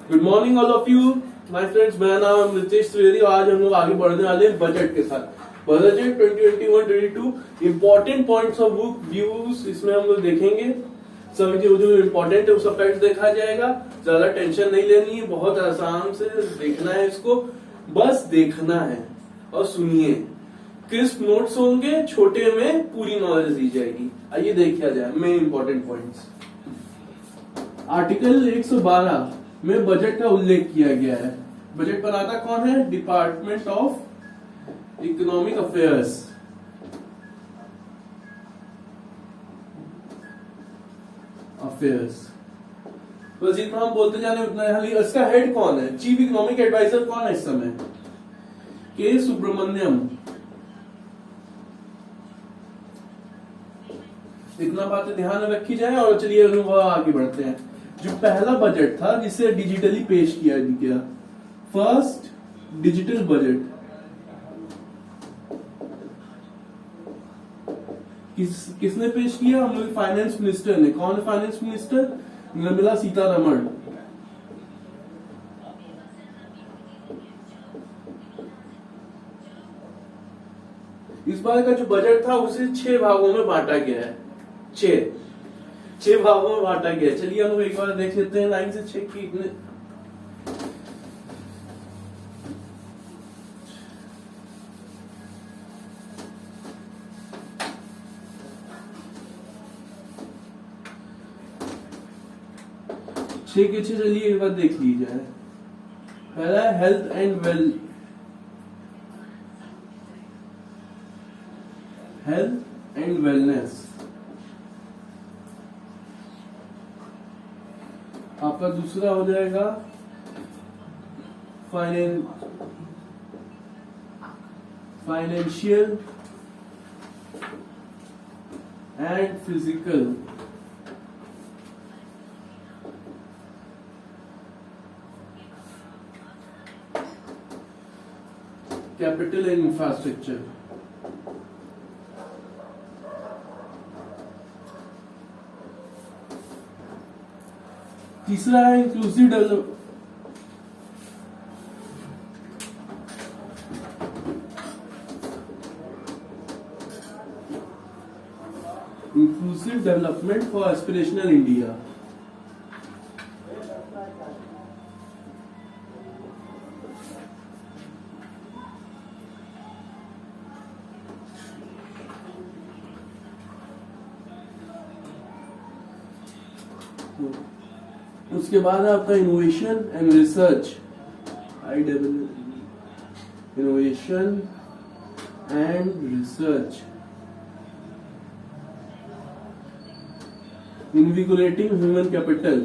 Good morning all of you my friends. मेरा नाम है रितेश त्रिवेदी और आज हम लोग आगे बढ़ने वाले हैं बजट के साथ। Budget 2021-22 important points of views इसमें हम लोग देखेंगे। सभी जो इम्पोर्टेंट है वो सब फैक्ट्स देखा जाएगा। ज्यादा टेंशन नहीं लेनी है, बहुत आसान से देखना है, इसको बस देखना है और सुनिए। क्रिस्प नोट्स होंगे, छोटे में पूरी नॉलेज दी जाएगी। आइए देखा जाए मेन इंपॉर्टेंट पॉइंट्स। आर्टिकल 112 में बजट का उल्लेख किया गया है। बजट बनाता कौन है? Department of economic affairs. बस जितना हम बोलते जाने उतना है। इसका हेड कौन है? चीफ इकोनॉमिक एडवाइजर कौन है इस समय? के सुब्रमण्यम। इतना बातें ध्यान में रखी जाए और चलिए आगे बढ़ते हैं। जो पहला बजट था जिसे डिजिटली पेश किया गया, फर्स्ट डिजिटल बजट, किसने पेश किया? हम लोग फाइनेंस मिनिस्टर ने। कौन है फाइनेंस मिनिस्टर? निर्मला सीतारमण। इस बार का जो बजट था उसे 6 भागों में बांटा गया है। 6 भागों में बांटा गया। चलिए हम लोग एक बार देख लेते हैं लाइन से चेक की इतने। छह के 6 चलिए एक बार देख लीजिए। पहला है हेल्थ एंड वेलनेस। आपका दूसरा हो जाएगा financial and physical. Capital and infrastructure. तीसरा है inclusive development for aspirational India. उसके बाद आपका innovation and research, innovation and research, invigorating human capital,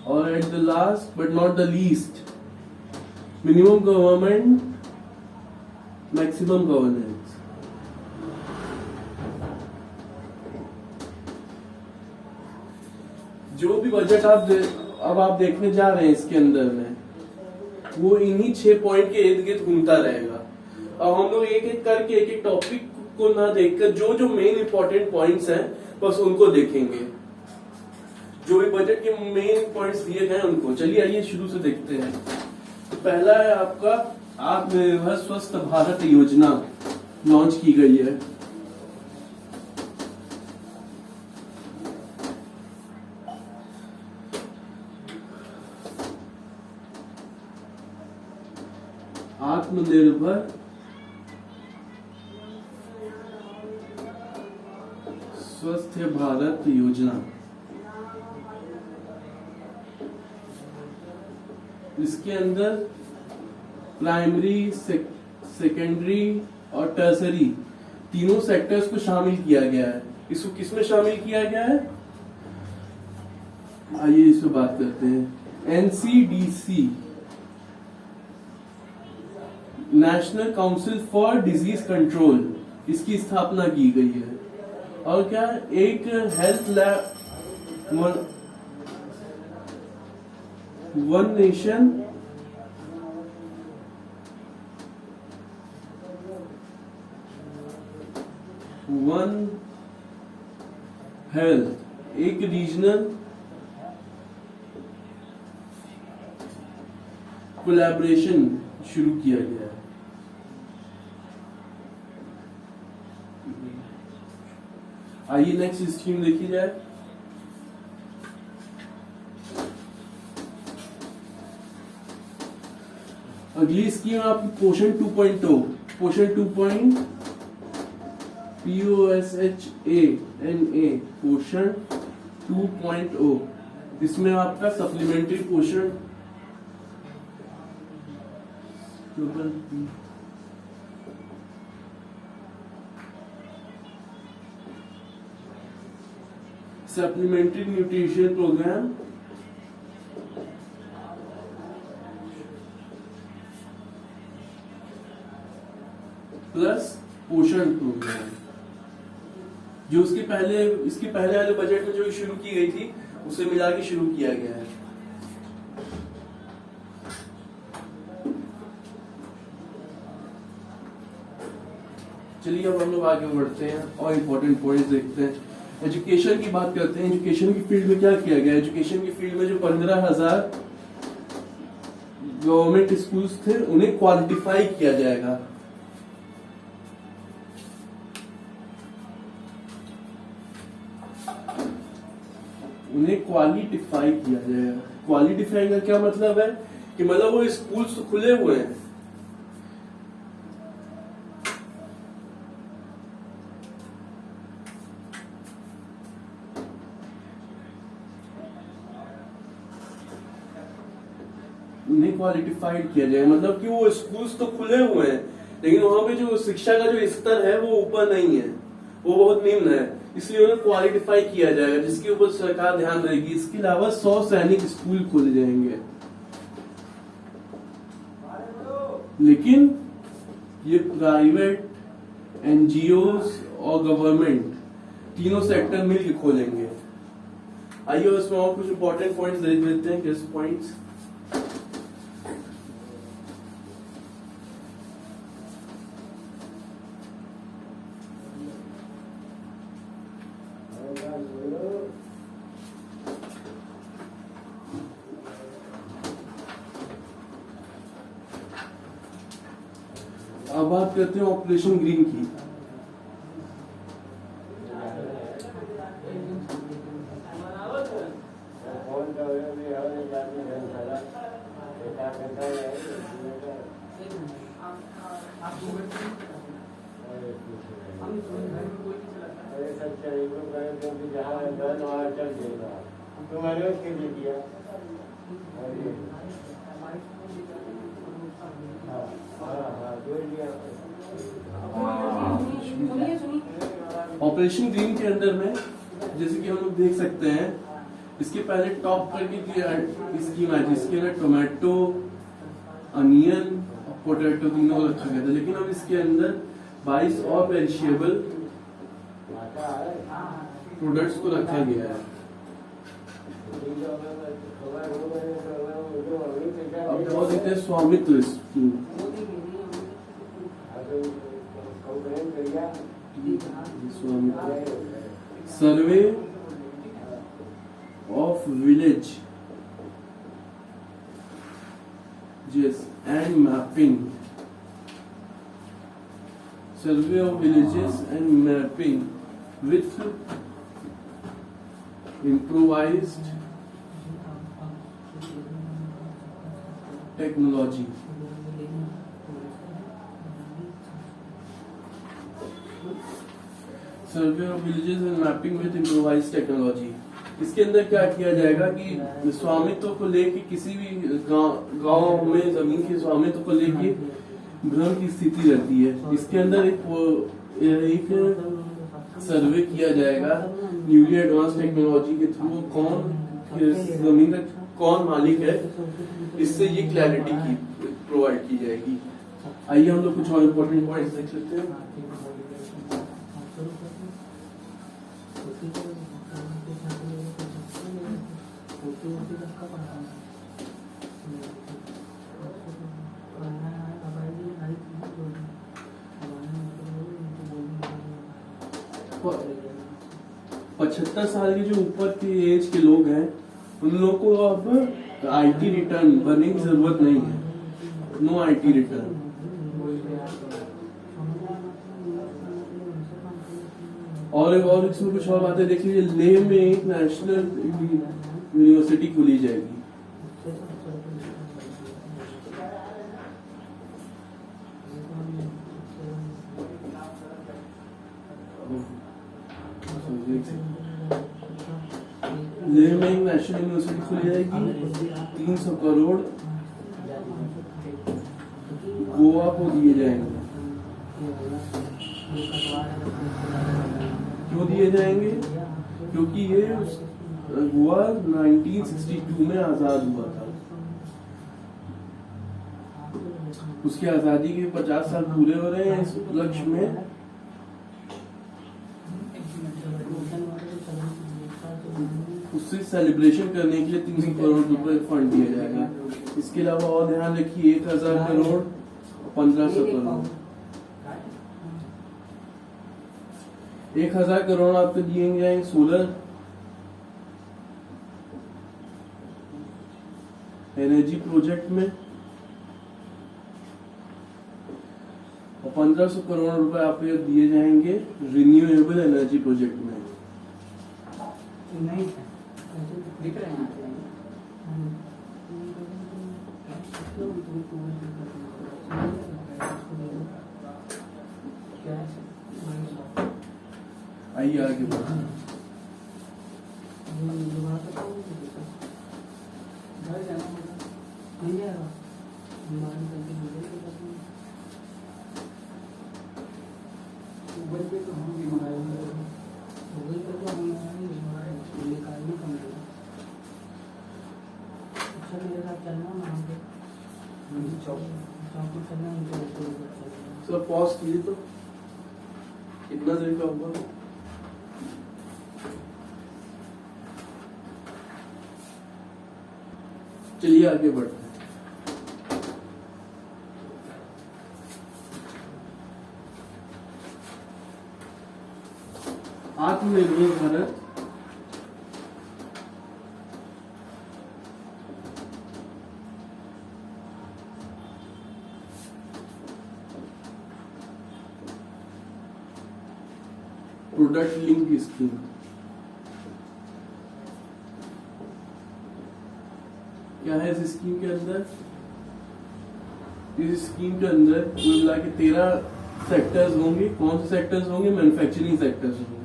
और at the last but not the least, minimum government maximum governance. जो भी budget अब आप देखने जा रहे हैं इसके अंदर में, वो इन्हीं 6 पॉइंट के इर्द गिर्द घूमता रहेगा। अब हम लोग एक एक करके एक एक टॉपिक को ना देखकर जो मेन इंपॉर्टेंट पॉइंट्स हैं बस उनको देखेंगे। जो भी बजट के मेन पॉइंट्स दिए गए उनको। चलिए आइए शुरू से देखते हैं। तो पहला है आपका आत्मनिर्भर स्वस्थ भारत योजना लॉन्च की गई है। आत्मनिर्भर स्वस्थ भारत योजना। इसके अंदर प्राइमरी, सेकेंडरी और टर्सरी तीनों सेक्टर्स को शामिल किया गया है। इसको किसमें शामिल किया गया है? आइए इस पे बात करते हैं। NCDC, national council for disease control, इसकी स्थापना की गई है। और क्या? एक health lab, one nation one health एक रीजनल कोलैबोरेशन शुरू किया गया है। आइए नेक्स्ट स्कीम देखी जाए। अगली स्कीम आपकी पोषण 2.0 पोषण 2.0 POSHANA पोषण 2.0 इसमें आपका सप्लीमेंट्री पोषण सप्लीमेंट्री न्यूट्रिशन प्रोग्राम प्लस पोषण प्रोग्राम जो इसके पहले वाले बजट में जो शुरू की गई थी उसे मिला के शुरू किया गया है। चलिए अब हम लोग आगे बढ़ते हैं और इम्पोर्टेंट पॉइंट्स देखते हैं। एजुकेशन की बात करते हैं। एजुकेशन की फील्ड में क्या किया गया? एजुकेशन की फील्ड में जो 15,000 गवर्नमेंट स्कूल्स थे उन्हें क्वालिफाई किया जाएगा। उन्हें क्वालिफाई किया जाएगा। क्वालिफाई का क्या मतलब है कि मतलब वो स्कूल्स तो खुले हुए हैं, उन्हें क्वालिफाइड किया जाए मतलब कि वो स्कूल्स तो खुले हुए हैं लेकिन वहां पे जो शिक्षा का जो स्तर है वो ऊपर नहीं है, वो बहुत निम्न है, इसलिए उन्हें क्वालिफाई किया जाएगा जिसके ऊपर सरकार ध्यान देगी। इसके अलावा 100 सैनिक स्कूल खोले जाएंगे। लेकिन ये प्राइवेट, एनजीओस और गवर्नमेंट तीनों सेक्टर मिलकर खोलेंगे। आइए उसमें और कुछ इंपॉर्टेंट पॉइंट्स देख लेते हैं। किस पॉइंट्स? अब बात करते हैं ऑपरेशन ग्रीन की। ऑपरेशन ग्रीन के अंदर में जैसे कि हम लोग देख सकते हैं इसके पहले टॉप करके स्कीम आई थी। इसके अंदर टोमेटो, अनियन और पोटैटो तीनों को रखा गया था, लेकिन अब इसके अंदर 22 और पेरिशेबल प्रोडक्ट्स को रखा गया है। अब बहुत देखते हैं स्वामित्व scheme. Survey of village and mapping, survey of villages and mapping with improvised technology. Survey of villages and mapping with improvised technology. इसके अंदर क्या किया जाएगा कि स्वामित्व को लेके किसी भी गांव में जमीन के स्वामित्व को लेके भ्रम की स्थिति रहती है। इसके अंदर एक सर्वे किया जाएगा न्यूली एडवांस टेक्नोलॉजी के थ्रू कौन जमीन का कौन मालिक है, इससे ये क्लैरिटी की प्रोवाइड की जाएगी। आइए हम लोग कुछ और इम्पोर्टेंट पॉइंट्स देख लेते हैं। 75 साल के जो ऊपर के एज के लोग हैं उन लोगों को अब आईटी रिटर्न भरने की जरूरत नहीं है, नो आईटी रिटर्न। और इसमें कुछ और बातें देख लीजिए। लेह में एक नेशनल यूनिवर्सिटी खोली जाएगी। लेह में एक नेशनल यूनिवर्सिटी खोली जाएगी। 300 करोड़ गोवा को दिए जाएंगे। क्यों दिए जाएंगे? क्योंकि ये गोवा 1962 में आजाद हुआ था। उसकी आजादी के 50 साल पूरे हो रहे हैं। इस उपलक्ष्य में उससे सेलिब्रेशन करने के लिए 300 करोड़ रुपए फंड दिया जाएगा। इसके अलावा और ध्यान रखिए 1000 करोड़ 1500 करोड़ 1000 करोड़ आपको दिए जाएंगे सोलर एनर्जी प्रोजेक्ट में और 1500 करोड़ रुपए आपको दिए जाएंगे रिन्यूएबल एनर्जी प्रोजेक्ट में। नहीं दिख रहे हैं आइए आगे बढ़ते हैं। सर पॉज कीजिए तो कितना देर का होगा? चलिए आगे बढ़ते हैं। आत्मनिर्भर भारत प्रोडक्ट लिंक स्कीम क्या है? इस स्कीम के अंदर कुल मिला के 13 सेक्टर्स होंगे। कौन से सेक्टर्स होंगे? मैन्युफैक्चरिंग सेक्टर्स होंगे।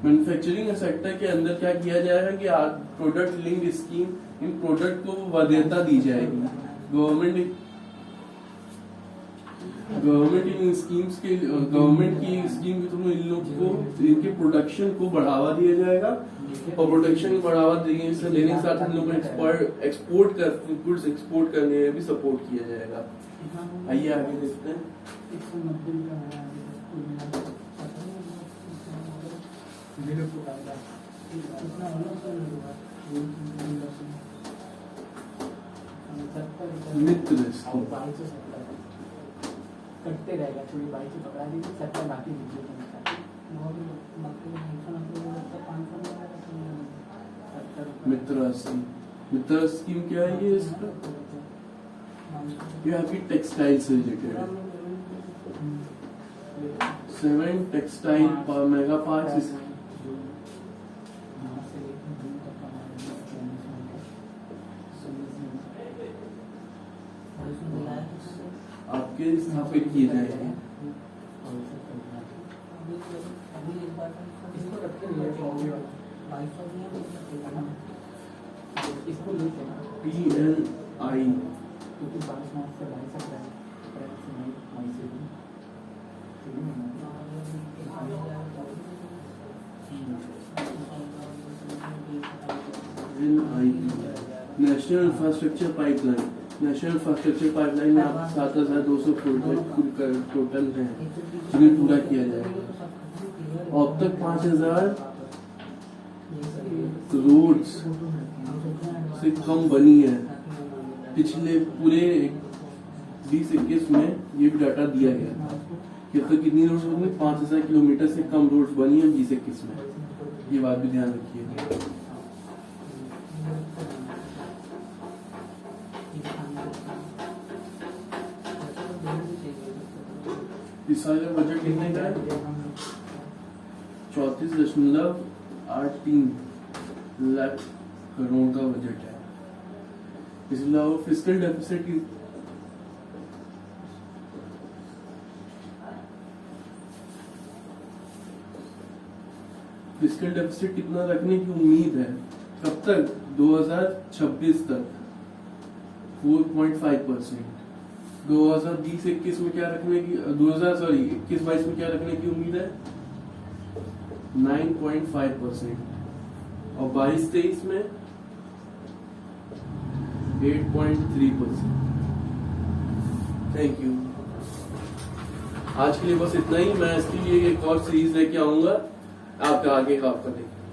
मैन्युफैक्चरिंग सेक्टर के अंदर क्या किया जाएगा कि प्रोडक्ट लिंक स्कीम, इन प्रोडक्ट को वरीयता दी जाएगी। गवर्नमेंट इन स्कीम्स के गवर्नमेंट की स्कीम के थ्रू इन लोग को इनके प्रोडक्शन को बढ़ावा दिया जाएगा और प्रोडक्शन को बढ़ावा देने के साथ इन लोगों को गुड्स एक्सपोर्ट करने में भी सपोर्ट किया जाएगा। आइए आगे देखते हैं। मित्र करते रहेगा, थोड़ी बाइक से पकड़ा दीजिए, सट्टा बाकी दीजिए। मित्र स्कीम क्या है? ये इसका ये आपकी टेक्सटाइल से रिलेटेड है। 7 टेक्सटाइल मेगा पार्क्स आपके स्थापित किए जाएंगे। PLI national infrastructure pipeline. National infrastructure pipeline में आप 7200 प्रोजेक्ट टोटल है जिन्हें पूरा किया जाएगा। अब तक 5000 रोड्स से कम बनी है। पिछले पूरे 20-21 में ये भी डाटा दिया गया था कि अब तक कितनी रोड्स बनी, 5000 किलोमीटर से कम रोड्स बनी है 20-21 में। ये बात भी ध्यान रखिए। इस साल का बजट कितने का है? 34.83 लाख करोड़ का बजट है। इसके अलावा फिस्कल डेफिसिट की फिस्कल डेफिसिट कितना रखने की उम्मीद है? कब तक? 2026 तक 4.5%। 2020-21 में क्या रखने की 21-22 में क्या रखने की उम्मीद है? 9.5%। और 22-23 में 8.3%। Thank you. आज के लिए बस इतना ही। मैं इसके लिए एक और सीरीज लेके आऊंगा, आपका आगे का आपका देखिए।